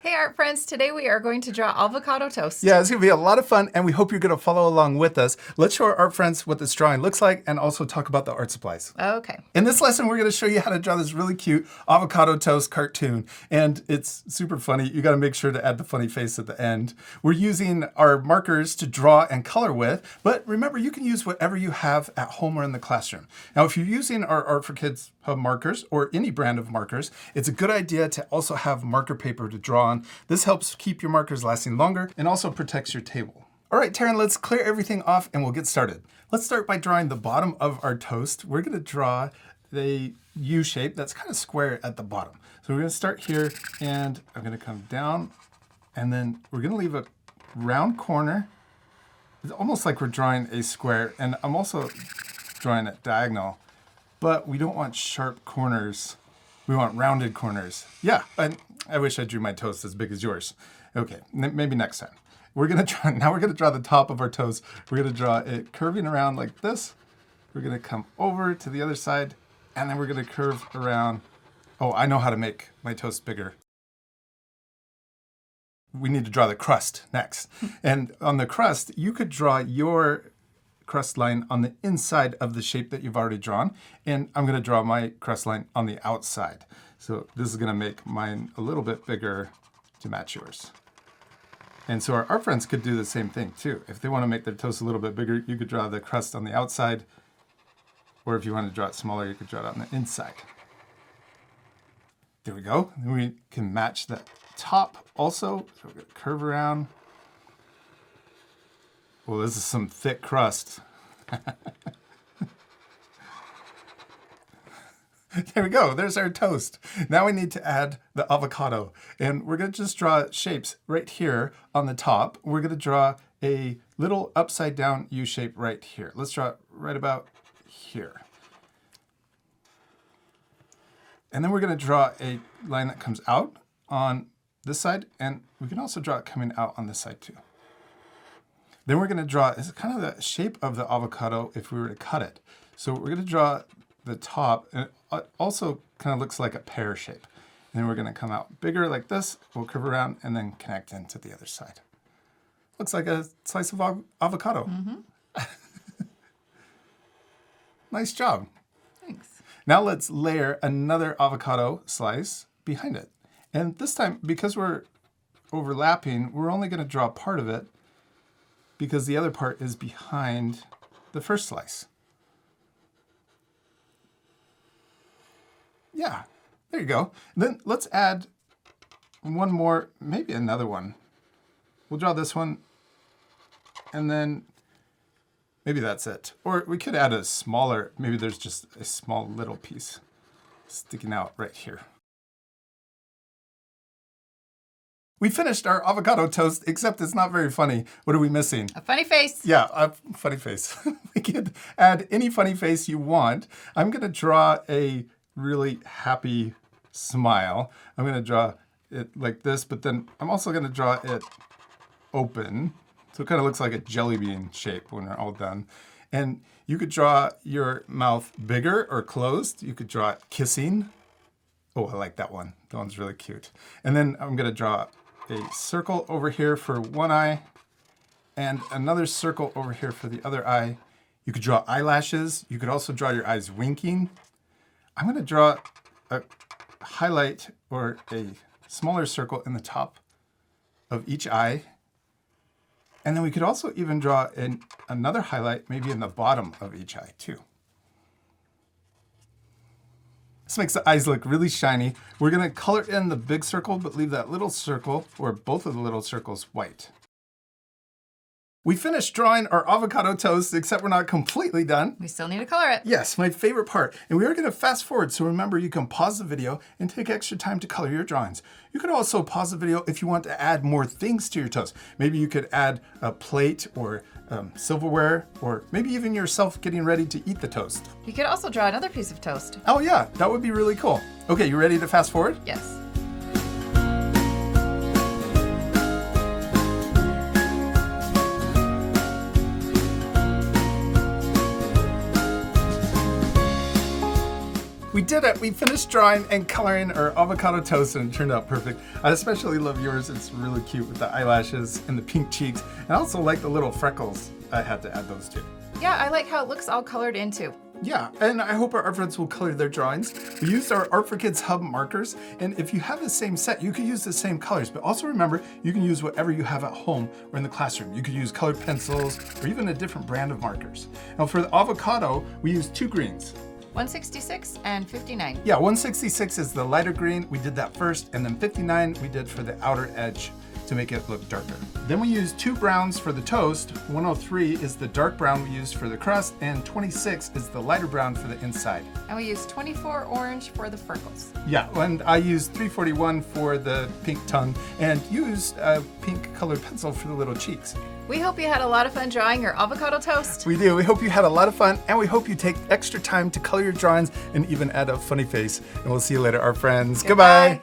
Hey art friends, today we are going to draw avocado toast. Yeah, it's going to be a lot of fun, and we hope you're going to follow along with us. Let's show our art friends what this drawing looks like and also talk about the art supplies. Okay. In this lesson, we're going to show you how to draw this really cute avocado toast cartoon, and it's super funny. You got to make sure to add the funny face at the end. We're using our markers to draw and color with, but remember, you can use whatever you have at home or in the classroom. Now, if you're using our Art for Kids Hub markers or any brand of markers, it's a good idea to also have marker paper to draw on. This helps keep your markers lasting longer and also protects your table. All right, Teryn, let's clear everything off and we'll get started. Let's start by drawing the bottom of our toast. We're going to draw the U shape that's kind of square at the bottom. So we're going to start here, and I'm going to come down, and then we're going to leave a round corner. It's almost like we're drawing a square, and I'm also drawing it diagonal, but we don't want sharp corners. We want rounded corners. Yeah, I wish I drew my toast as big as yours. Okay, maybe next time. We're going to draw the top of our toast. We're going to draw it curving around like this. We're going to come over to the other side, and then we're going to curve around. Oh, I know how to make my toast bigger. We need to draw the crust next. And on the crust, you could draw your crust line on the inside of the shape that you've already drawn. And I'm going to draw my crust line on the outside. So this is going to make mine a little bit bigger to match yours. And so our art friends could do the same thing too. If they want to make their toast a little bit bigger, you could draw the crust on the outside. Or if you want to draw it smaller, you could draw it on the inside. There we go. And we can match the top also. So we're going to curve around. Well, this is some thick crust. There we go. There's our toast. Now we need to add the avocado. And we're going to just draw shapes right here on the top. We're going to draw a little upside down U shape right here. Let's draw it right about here. And then we're going to draw a line that comes out on this side. And we can also draw it coming out on this side too. Then we're going to draw, it's kind of the shape of the avocado if we were to cut it. So we're going to draw the top, and it also kind of looks like a pear shape. And then we're going to come out bigger like this. We'll curve around and then connect into the other side. Looks like a slice of avocado. Mm-hmm. Nice job. Thanks. Now let's layer another avocado slice behind it. And this time, because we're overlapping, we're only going to draw part of it, because the other part is behind the first slice. Yeah, there you go. Then let's add one more, maybe another one. We'll draw this one, and then maybe that's it. Or we could add a smaller, maybe there's just a small little piece sticking out right here. We finished our avocado toast, except it's not very funny. What are we missing? A funny face. Yeah, a funny face. We could add any funny face you want. I'm going to draw a really happy smile. I'm going to draw it like this, but then I'm also going to draw it open. So it kind of looks like a jelly bean shape when we're all done. And you could draw your mouth bigger or closed. You could draw it kissing. Oh, I like that one. That one's really cute. And then I'm going to draw a circle over here for one eye and another circle over here for the other eye. You could draw eyelashes. You could also draw your eyes winking. I'm going to draw a highlight or a smaller circle in the top of each eye. And then we could also even draw another highlight maybe in the bottom of each eye too. This makes the eyes look really shiny. We're going to color in the big circle, but leave that little circle, or both of the little circles, white. We finished drawing our avocado toast, except we're not completely done. We still need to color it. Yes, my favorite part. And we are going to fast forward, so remember you can pause the video and take extra time to color your drawings. You could also pause the video if you want to add more things to your toast. Maybe you could add a plate or silverware, or maybe even yourself getting ready to eat the toast. You could also draw another piece of toast. Oh yeah, that would be really cool. Okay, you ready to fast forward? Yes. We did it. We finished drawing and coloring our avocado toast and it turned out perfect. I especially love yours. It's really cute with the eyelashes and the pink cheeks. And I also like the little freckles. I had to add those too. Yeah, I like how it looks all colored in too. Yeah, and I hope our art friends will color their drawings. We used our Art for Kids Hub markers, and if you have the same set, you could use the same colors, but also remember, you can use whatever you have at home or in the classroom. You could use colored pencils or even a different brand of markers. Now for the avocado, we used 2 greens. 166 and 59. Yeah, 166 is the lighter green. We did that first, and then 59 we did for the outer edge to make it look darker. Then we used 2 browns for the toast. 103 is the dark brown we used for the crust, and 26 is the lighter brown for the inside. And we used 24 orange for the freckles. Yeah, and I used 341 for the pink tongue and used a pink colored pencil for the little cheeks. We hope you had a lot of fun drawing your avocado toast. We do. We hope you had a lot of fun, and we hope you take extra time to color your drawings and even add a funny face. And we'll see you later, our friends. Goodbye.